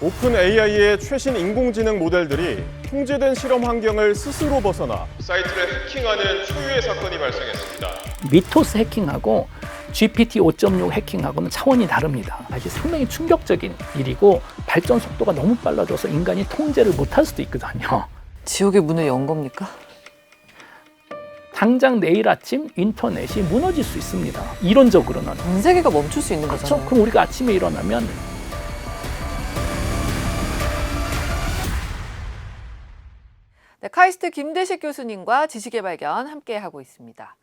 오픈 AI의 최신 인공지능 모델들이 통제된 실험 환경을 스스로 벗어나 사이트를 해킹하는 초유의 사건이 발생했습니다. 미토스 해킹하고 GPT 5.6 해킹하고는 차원이 다릅니다. 사실 상당히 충격적인 일이고 발전 속도가 너무 빨라져서 인간이 통제를 못할 수도 있거든요. 지옥의 문을 연 겁니까? 당장 내일 아침 인터넷이 무너질 수 있습니다. 이론적으로는. 전 세계가 멈출 수 있는 그렇죠? 거잖아요. 그럼 우리가 아침에 일어나면 네, 카이스트 김대식 교수님과 지식의 발견 함께 하고 있습니다.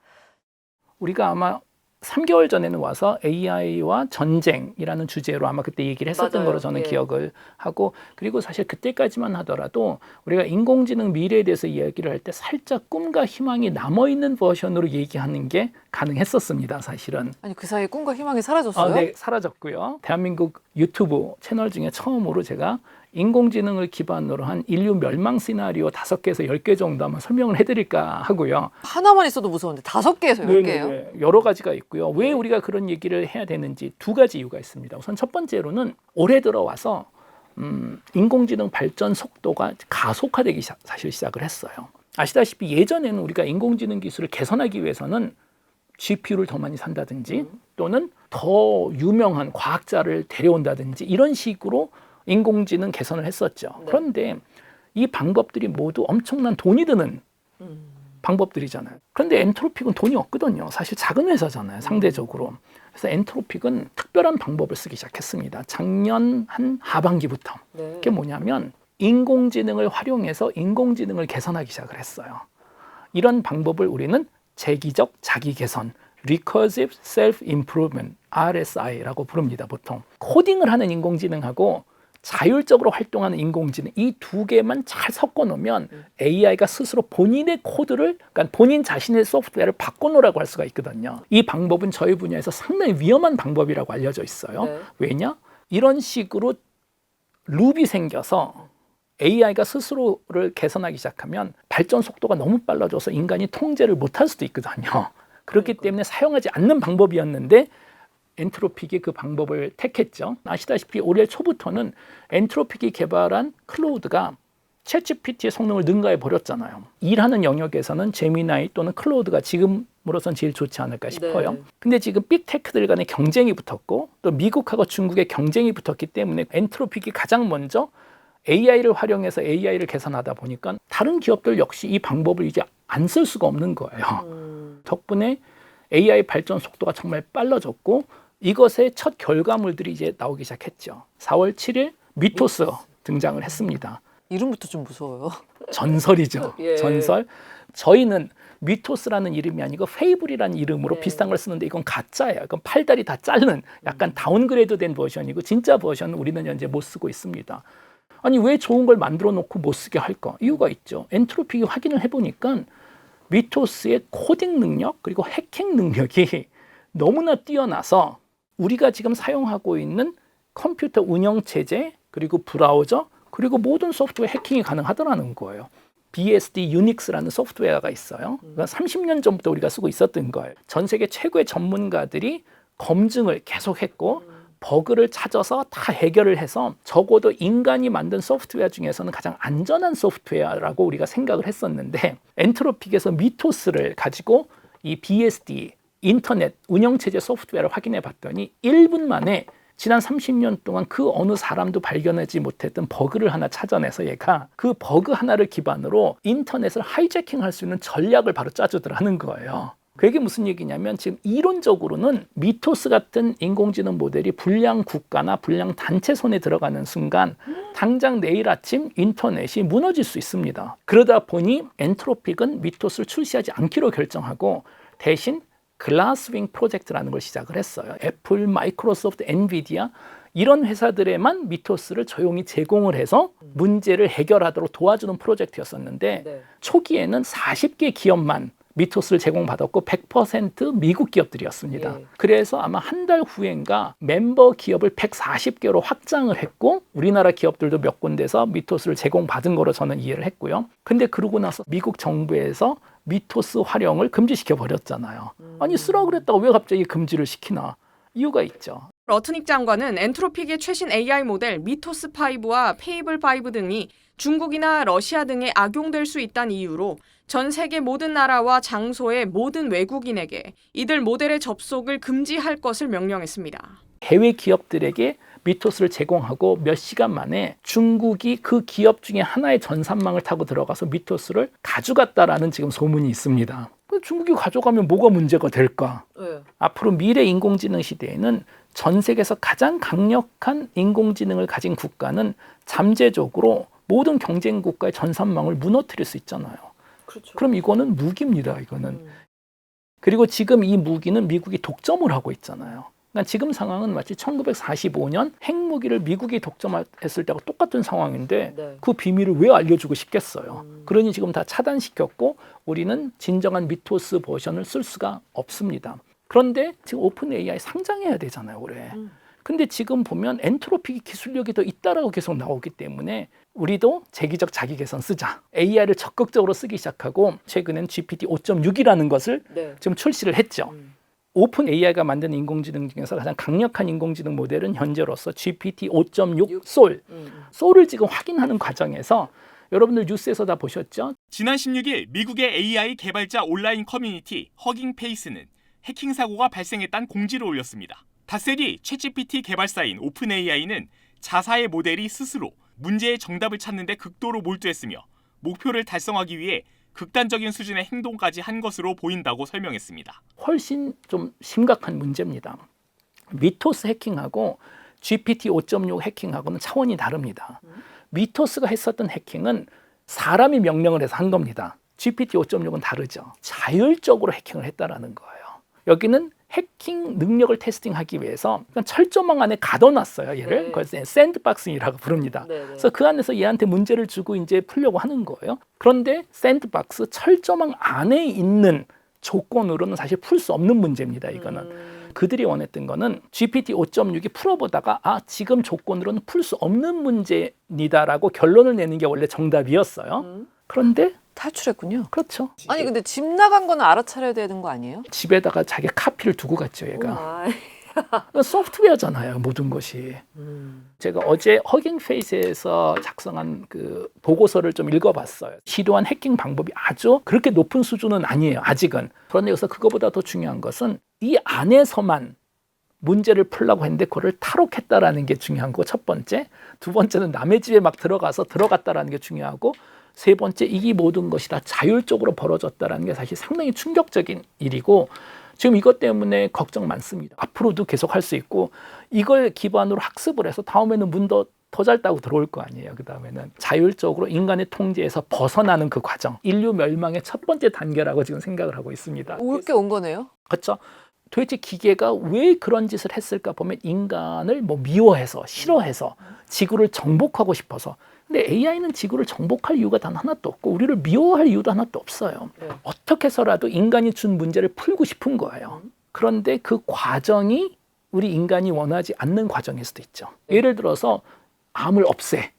우리가 아마 3개월 전에는 와서 AI와 전쟁이라는 주제로 아마 그때 얘기를 했었던 맞아요. 거로 저는 예. 기억을 하고, 그리고 사실 그때까지만 하더라도 우리가 인공지능 미래에 대해서 이야기를 할 때 살짝 꿈과 희망이 남아있는 버전으로 얘기하는 게 가능했었습니다, 사실은. 아니 그 사이에 꿈과 희망이 사라졌어요? 네, 사라졌고요. 대한민국 유튜브 채널 중에 처음으로 제가 인공지능을 기반으로 한 인류 멸망 시나리오 5개에서 10개 정도 한번 설명을 해드릴까 하고요. 하나만 있어도 무서운데 5개에서 10개예요? 네, 여러 가지가 있고요. 왜 우리가 그런 얘기를 해야 되는지 2가지 이유가 있습니다. 우선 첫 번째로는 올해 들어와서 인공지능 발전 속도가 가속화되기 사실 시작을 했어요. 아시다시피 예전에는 우리가 인공지능 기술을 개선하기 위해서는 GPU를 더 많이 산다든지 또는 더 유명한 과학자를 데려온다든지 이런 식으로 인공지능 개선을 했었죠. 네. 그런데 이 방법들이 모두 엄청난 돈이 드는 방법들이잖아요. 그런데 엔트로픽은 돈이 없거든요. 사실 작은 회사잖아요, 상대적으로. 그래서 엔트로픽은 특별한 방법을 쓰기 시작했습니다. 작년 한 하반기부터. 네. 그게 뭐냐면 인공지능을 활용해서 인공지능을 개선하기 시작을 했어요. 이런 방법을 우리는 재기적 자기 개선, Recursive Self Improvement, RSI라고 부릅니다, 보통. 코딩을 하는 인공지능하고 자율적으로 활동하는 인공지능, 이 2개만 잘 섞어 놓으면 AI가 스스로 본인의 코드를, 그러니까 본인 자신의 소프트웨어를 바꿔놓으라고 할 수가 있거든요. 이 방법은 저희 분야에서 상당히 위험한 방법이라고 알려져 있어요. 네. 왜냐? 이런 식으로 룹이 생겨서 AI가 스스로를 개선하기 시작하면 발전 속도가 너무 빨라져서 인간이 통제를 못할 수도 있거든요. 그렇기 때문에 사용하지 않는 방법이었는데 엔트로픽이 그 방법을 택했죠. 아시다시피 올해 초부터는 엔트로픽이 개발한 클로우드가 챗GPT의 성능을 능가해 버렸잖아요. 일하는 영역에서는 제미나이 또는 클로우드가 지금으로선 제일 좋지 않을까 싶어요. 네. 근데 지금 빅테크들 간의 경쟁이 붙었고 또 미국하고 중국의 경쟁이 붙었기 때문에 엔트로픽이 가장 먼저 AI를 활용해서 AI를 개선하다 보니까 다른 기업들 역시 이 방법을 이제 안 쓸 수가 없는 거예요. 덕분에 AI 발전 속도가 정말 빨라졌고 이것의 첫 결과물들이 이제 나오기 시작했죠. 4월 7일 미토스 등장을 했습니다. 이름부터 좀 무서워요. 전설이죠. 예. 전설. 저희는 미토스라는 이름이 아니고 페이블이라는 이름으로 네. 비슷한 걸 쓰는데 이건 가짜예요. 이건 팔다리 다 자른 약간 다운그레이드 된 버전이고 진짜 버전은 우리는 현재 못 쓰고 있습니다. 아니 왜 좋은 걸 만들어 놓고 못 쓰게 할까? 이유가 있죠. 엔트로픽이 확인을 해보니까 미토스의 코딩 능력 그리고 해킹 능력이 너무나 뛰어나서 우리가 지금 사용하고 있는 컴퓨터 운영체제 그리고 브라우저 그리고 모든 소프트웨어 해킹이 가능하더라는 거예요. BSD 유닉스라는 소프트웨어가 있어요. 그러니까 30년 전부터 우리가 쓰고 있었던 거예요. 전 세계 최고의 전문가들이 검증을 계속했고 버그를 찾아서 다 해결을 해서 적어도 인간이 만든 소프트웨어 중에서는 가장 안전한 소프트웨어라고 우리가 생각을 했었는데 엔트로픽에서 미토스를 가지고 이 BSD 인터넷 운영체제 소프트웨어를 확인해 봤더니 1분 만에 지난 30년 동안 그 어느 사람도 발견하지 못했던 버그를 하나 찾아내서 얘가 그 버그 하나를 기반으로 인터넷을 하이제킹할 수 있는 전략을 바로 짜주더라는 거예요. 그게 무슨 얘기냐면 지금 이론적으로는 미토스 같은 인공지능 모델이 불량 국가나 불량 단체 손에 들어가는 순간 당장 내일 아침 인터넷이 무너질 수 있습니다. 그러다 보니 엔트로픽은 미토스를 출시하지 않기로 결정하고 대신 글라스윙 프로젝트라는 걸 시작을 했어요. 애플, 마이크로소프트, 엔비디아 이런 회사들에만 미토스를 조용히 제공을 해서 문제를 해결하도록 도와주는 프로젝트였었는데 네. 초기에는 40개 기업만 미토스를 제공받았고 100% 미국 기업들이었습니다. 예. 그래서 아마 한 달 후엔가 멤버 기업을 140개로 확장을 했고 우리나라 기업들도 몇 군데서 미토스를 제공받은 거로 저는 이해를 했고요. 근데 그러고 나서 미국 정부에서 미토스 활용을 금지시켜 버렸잖아요. 아니 쓰라고 그랬다가 왜 갑자기 금지를 시키나? 이유가 있죠. 러트닉 장관은 엔트로픽의 최신 AI 모델 미토스5와 페이블5 등이 중국이나 러시아 등에 악용될 수 있다는 이유로 전 세계 모든 나라와 장소의 모든 외국인에게 이들 모델의 접속을 금지할 것을 명령했습니다. 해외 기업들에게 미토스를 제공하고 몇 시간 만에 중국이 그 기업 중에 하나의 전산망을 타고 들어가서 미토스를 가져갔다라는 지금 소문이 있습니다. 중국이 가져가면 뭐가 문제가 될까? 앞으로 미래 인공지능 시대에는 전 세계에서 가장 강력한 인공지능을 가진 국가는 잠재적으로 모든 경쟁 국가의 전산망을 무너뜨릴 수 있잖아요. 그렇죠. 그럼 이거는 무기입니다. 이거는. 그리고 지금 이 무기는 미국이 독점을 하고 있잖아요. 그러니까 지금 상황은 마치 1945년 핵무기를 미국이 독점했을 때와 똑같은 상황인데 네. 그 비밀을 왜 알려주고 싶겠어요. 그러니 지금 다 차단시켰고 우리는 진정한 미토스 버전을 쓸 수가 없습니다. 그런데 지금 오픈 AI 상장해야 되잖아요, 올해. 근데 지금 보면 엔트로픽 기술력이 더 있다라고 계속 나오기 때문에 우리도 재기적 자기 개선 쓰자. AI를 적극적으로 쓰기 시작하고 최근엔 GPT 5.6이라는 것을 네. 지금 출시를 했죠. 오픈 AI가 만든 인공지능 중에서 가장 강력한 인공지능 모델은 현재로서 GPT 5.6 솔. 솔을 지금 확인하는 과정에서 여러분들 뉴스에서 다 보셨죠? 지난 16일 미국의 AI 개발자 온라인 커뮤니티 허깅페이스는 해킹 사고가 발생했다는 공지를 올렸습니다. 닷새뒤 챗GPT 개발사인 오픈AI는 자사의 모델이 스스로 문제의 정답을 찾는 데 극도로 몰두했으며 목표를 달성하기 위해 극단적인 수준의 행동까지 한 것으로 보인다고 설명했습니다. 훨씬 좀 심각한 문제입니다. 미토스 해킹하고 GPT 5.6 해킹하고는 차원이 다릅니다. 미토스가 했었던 해킹은 사람이 명령을 해서 한 겁니다. GPT 5.6은 다르죠. 자율적으로 해킹을 했다라는 거예요. 여기는 해킹 능력을 테스팅하기 위해서 철조망 안에 가둬놨어요. 얘를. 네. 그래서 샌드박스라고 부릅니다. 네, 네. 그래서 그 안에서 얘한테 문제를 주고 이제 풀려고 하는 거예요. 그런데 샌드박스 철조망 안에 있는 조건으로는 사실 풀 수 없는 문제입니다. 이거는. 그들이 원했던 거는 GPT 5.6이 풀어보다가 지금 조건으로는 풀 수 없는 문제니다라고 결론을 내는 게 원래 정답이었어요. 그런데 탈출했군요. 그렇죠. 아니 근데 집 나간 거는 알아차려야 되는 거 아니에요? 집에다가 자기 카피를 두고 갔죠, 얘가. 아, 소프트웨어잖아요, 모든 것이. 제가 어제 허깅페이스에서 작성한 그 보고서를 좀 읽어봤어요. 시도한 해킹 방법이 아주 그렇게 높은 수준은 아니에요, 아직은. 그런데 여기서 그거보다 더 중요한 것은 이 안에서만 문제를 풀려고 했는데 그거를 탈옥했다라는 게 중요한 거고 첫 번째. 두 번째는 남의 집에 막 들어갔다라는 게 중요하고 세 번째, 이 모든 것이 다 자율적으로 벌어졌다는 게 사실 상당히 충격적인 일이고 지금 이것 때문에 걱정 많습니다. 앞으로도 계속 할 수 있고 이걸 기반으로 학습을 해서 다음에는 문 더 잘 따고 들어올 거 아니에요. 그 다음에는 자율적으로 인간의 통제에서 벗어나는 그 과정, 인류 멸망의 첫 번째 단계라고 지금 생각을 하고 있습니다. 올 게 온 거네요. 그렇죠. 도대체 기계가 왜 그런 짓을 했을까 보면 인간을 미워해서 싫어해서 지구를 정복하고 싶어서. 근데 AI는 지구를 정복할 이유가 단 하나도 없고 우리를 미워할 이유도 하나도 없어요. 네. 어떻게 해서라도 인간이 준 문제를 풀고 싶은 거예요. 그런데 그 과정이 우리 인간이 원하지 않는 과정일 수도 있죠. 예를 들어서 암을 없애.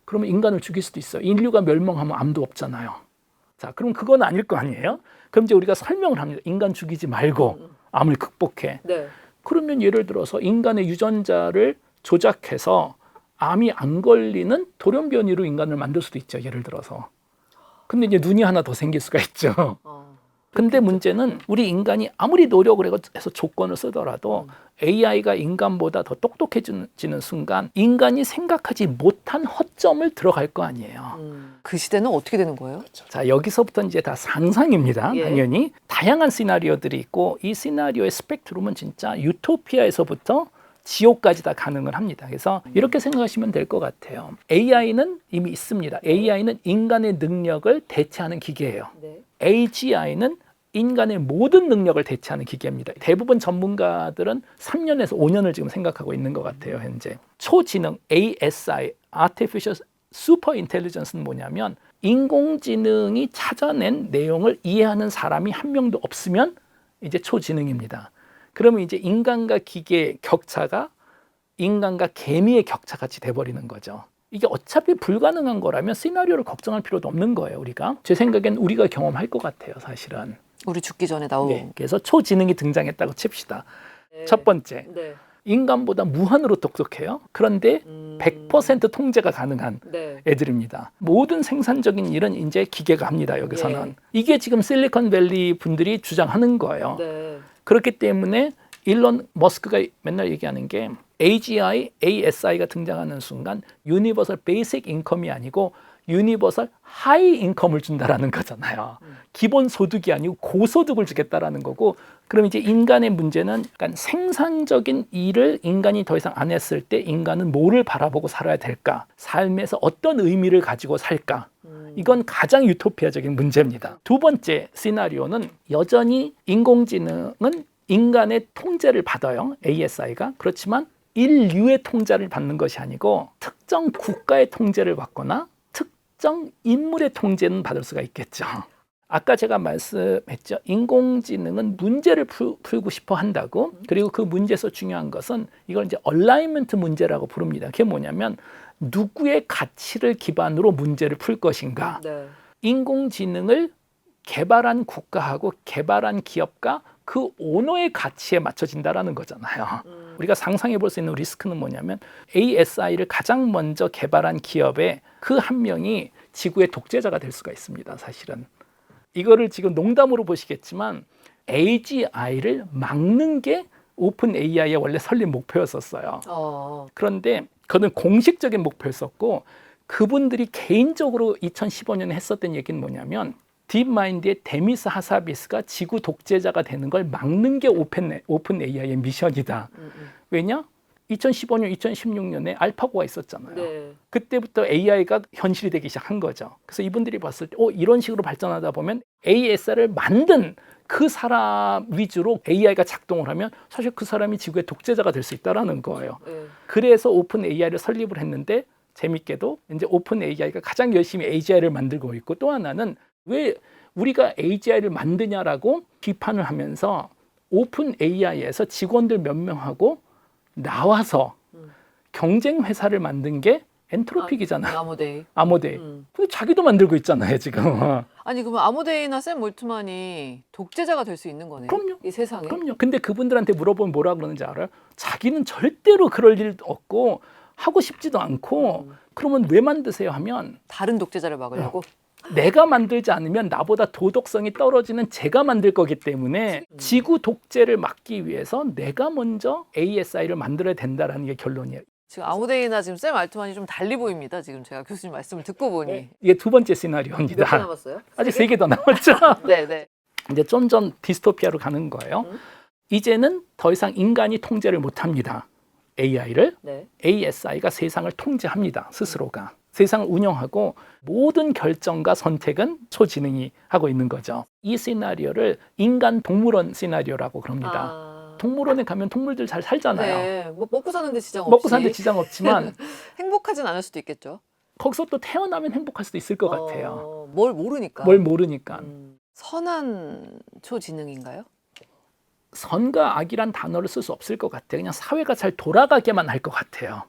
그러면 인간을 죽일 수도 있어요. 인류가 멸망하면 암도 없잖아요. 자, 그럼 그건 아닐 거 아니에요? 그럼 이제 우리가 설명을 합니다. 인간 죽이지 말고 암을 극복해. 네. 그러면 예를 들어서 인간의 유전자를 조작해서 암이 안 걸리는 돌연변이로 인간을 만들 수도 있죠. 예를 들어서. 근데 이제 눈이 하나 더 생길 수가 있죠. 근데 문제는 우리 인간이 아무리 노력을 해서 조건을 쓰더라도 AI가 인간보다 더 똑똑해지는 순간 인간이 생각하지 못한 허점을 들어갈 거 아니에요. 그 시대는 어떻게 되는 거예요? 자, 여기서부터 이제 다 상상입니다. 예. 당연히 다양한 시나리오들이 있고 이 시나리오의 스펙트럼은 진짜 유토피아에서부터 지옥까지 다 가능을 합니다. 그래서 이렇게 생각하시면 될 것 같아요. AI는 이미 있습니다. AI는 인간의 능력을 대체하는 기계예요. 네. AGI는 인간의 모든 능력을 대체하는 기계입니다. 대부분 전문가들은 3년에서 5년을 지금 생각하고 있는 것 같아요. 현재. 초지능 ASI, Artificial Super Intelligence는 뭐냐면 인공지능이 찾아낸 내용을 이해하는 사람이 한 명도 없으면 이제 초지능입니다. 그러면 이제 인간과 기계의 격차가 인간과 개미의 격차같이 돼버리는 거죠. 이게 어차피 불가능한 거라면 시나리오를 걱정할 필요도 없는 거예요. 우리가. 제 생각엔 우리가 경험할 것 같아요. 사실은. 우리 죽기 전에 나온. 네, 그래서 초지능이 등장했다고 칩시다. 첫 번째, 네. 인간보다 무한으로 똑똑해요. 그런데 100% 통제가 가능한 네. 애들입니다. 모든 생산적인 일은 이제 기계가 합니다. 여기서는. 예. 이게 지금 실리콘밸리 분들이 주장하는 거예요. 네. 그렇기 때문에 일론 머스크가 맨날 얘기하는 게 AGI, ASI가 등장하는 순간 유니버설 베이직 인컴이 아니고 유니버설 하이 인컴을 준다라는 거잖아요. 기본 소득이 아니고 고소득을 주겠다라는 거고, 그럼 이제 인간의 문제는 약간 생산적인 일을 인간이 더 이상 안 했을 때 인간은 뭐를 바라보고 살아야 될까? 삶에서 어떤 의미를 가지고 살까? 이건 가장 유토피아적인 문제입니다. 두 번째 시나리오는 여전히 인공지능은 인간의 통제를 받아요. ASI가. 그렇지만 인류의 통제를 받는 것이 아니고 특정 국가의 통제를 받거나 특정 인물의 통제는 받을 수가 있겠죠. 아까 제가 말씀했죠. 인공지능은 문제를 풀고 싶어 한다고. 그리고 그 문제에서 중요한 것은 이걸 이제 얼라이먼트 문제라고 부릅니다. 그게 뭐냐면 누구의 가치를 기반으로 문제를 풀 것인가. 네. 인공지능을 개발한 국가하고 개발한 기업과 그 오너의 가치에 맞춰진다라는 거잖아요. 우리가 상상해 볼 수 있는 리스크는 뭐냐면 ASI를 가장 먼저 개발한 기업의 그 한 명이 지구의 독재자가 될 수가 있습니다. 사실은. 이거를 지금 농담으로 보시겠지만 AGI를 막는 게 오픈 AI의 원래 설립 목표였었어요. 그런데 그거는 공식적인 목표였었고 그분들이 개인적으로 2015년에 했었던 얘기는 뭐냐면 딥마인드의 데미스 하사비스가 지구 독재자가 되는 걸 막는 게 오픈 AI의 미션이다. 왜냐? 2015년, 2016년에 알파고가 있었잖아요. 네. 그때부터 AI가 현실이 되기 시작한 거죠. 그래서 이분들이 봤을 때 이런 식으로 발전하다 보면 ASR을 만든 그 사람 위주로 AI가 작동을 하면 사실 그 사람이 지구의 독재자가 될 수 있다라는 거예요. 네. 그래서 오픈 AI를 설립을 했는데 재밌게도 이제 오픈 AI가 가장 열심히 AGI를 만들고 있고 또 하나는 왜 우리가 AGI를 만드냐라고 비판을 하면서 오픈 AI에서 직원들 몇 명하고 나와서 경쟁 회사를 만든 게 엔트로픽이잖아요. 아모데이. 아모데이. 근데 자기도 만들고 있잖아요, 지금. 아니 그러면 아모데이나 샘 몰트만이 독재자가 될 수 있는 거네요. 그럼요. 이 세상에. 그럼요. 근데 그분들한테 물어보면 뭐라 그러는지 알아요? 자기는 절대로 그럴 일도 없고 하고 싶지도 않고 그러면 왜 만드세요 하면 다른 독재자를 막으려고. 내가 만들지 않으면 나보다 도덕성이 떨어지는 제가 만들 거기 때문에 지구 독재를 막기 위해서 내가 먼저 ASI를 만들어야 된다라는 게 결론이에요. 지금 아모데이나 지금 샘 알트만이 좀 달리 보입니다. 지금 제가 교수님 말씀을 듣고 보니. 이게 두 번째 몇 개 시나리오입니다. 남았어요? 아직 3개 더 남았죠. 네, 네. 이제 좀 전 디스토피아로 가는 거예요. 이제는 더 이상 인간이 통제를 못합니다. AI를. 네. ASI가 세상을 통제합니다. 스스로가. 세상을 운영하고 모든 결정과 선택은 초지능이 하고 있는 거죠. 이 시나리오를 인간 동물원 시나리오라고 그럽니다. 동물원에 가면 동물들 잘 살잖아요. 네. 뭐 먹고 사는데 지장 없이. 먹고 사는데 지장 없지만 행복하진 않을 수도 있겠죠. 거기서 또 태어나면 행복할 수도 있을 것 같아요. 뭘 모르니까. 뭘 모르니까. 선한 초지능인가요? 선과 악이란 단어를 쓸 수 없을 것 같아요. 그냥 사회가 잘 돌아가게만 할 것 같아요.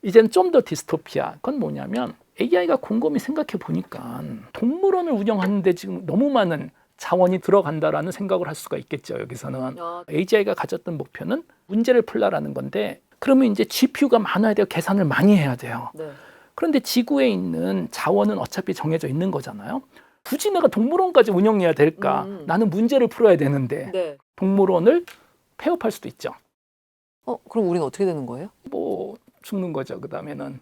이제는 좀 더 디스토피아. 그건 뭐냐면 AI가 곰곰이 생각해 보니까 동물원을 운영하는데 지금 너무 많은 자원이 들어간다라는 생각을 할 수가 있겠죠. 여기서는 AGI가 가졌던 목표는 문제를 풀라라는 건데 그러면 이제 GPU가 많아야 돼요. 계산을 많이 해야 돼요. 네. 그런데 지구에 있는 자원은 어차피 정해져 있는 거잖아요. 굳이 내가 동물원까지 운영해야 될까? 나는 문제를 풀어야 되는데 네. 동물원을 폐업할 수도 있죠. 그럼 우리는 어떻게 되는 거예요? 뭐 죽는 거죠. 그다음에는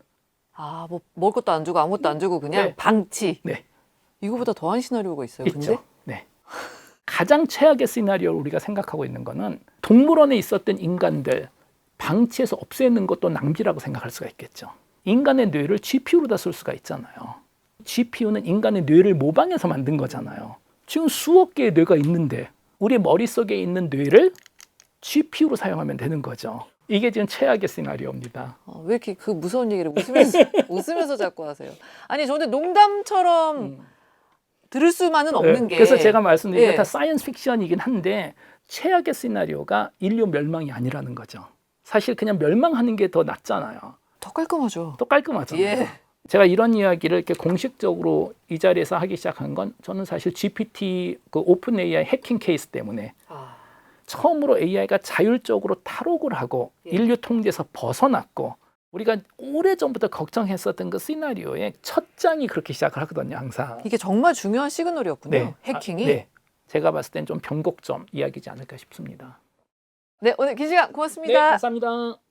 뭐 먹을 것도 안 주고 아무것도 안 주고 그냥 네. 방치. 네. 이거보다 더한 시나리오가 있어요. 있죠. 근데 네. 가장 최악의 시나리오를 우리가 생각하고 있는 거는 동물원에 있었던 인간들 방치해서 없애는 것도 낭비라고 생각할 수가 있겠죠. 인간의 뇌를 GPU로다 쓸 수가 있잖아요. GPU는 인간의 뇌를 모방해서 만든 거잖아요. 지금 수억 개의 뇌가 있는데 우리 머릿속에 있는 뇌를 GPU로 사용하면 되는 거죠. 이게 지금 최악의 시나리오입니다. 왜 이렇게 그 무서운 얘기를 웃으면서 자꾸 하세요? 아니 저는 농담처럼 들을 수만은 없는 게. 그래서 제가 말씀드린 게 예. 다 사이언스 픽션이긴 한데 최악의 시나리오가 인류 멸망이 아니라는 거죠. 사실 그냥 멸망하는 게 더 낫잖아요. 더 깔끔하죠. 또 깔끔하잖아요. 예. 제가 이런 이야기를 이렇게 공식적으로 이 자리에서 하기 시작한 건 저는 사실 GPT 그 오픈 AI 해킹 케이스 때문에 처음으로 AI가 자율적으로 탈옥을 하고 예. 인류 통제에서 벗어났고 우리가 오래전부터 걱정했었던 그 시나리오의 첫 장이 그렇게 시작을 하거든요. 항상. 이게 정말 중요한 시그널이었군요. 해킹이. 네. 제가 봤을 땐 좀 변곡점 이야기지 않을까 싶습니다. 네, 오늘 긴 시간 네, 고맙습니다. 감사합니다.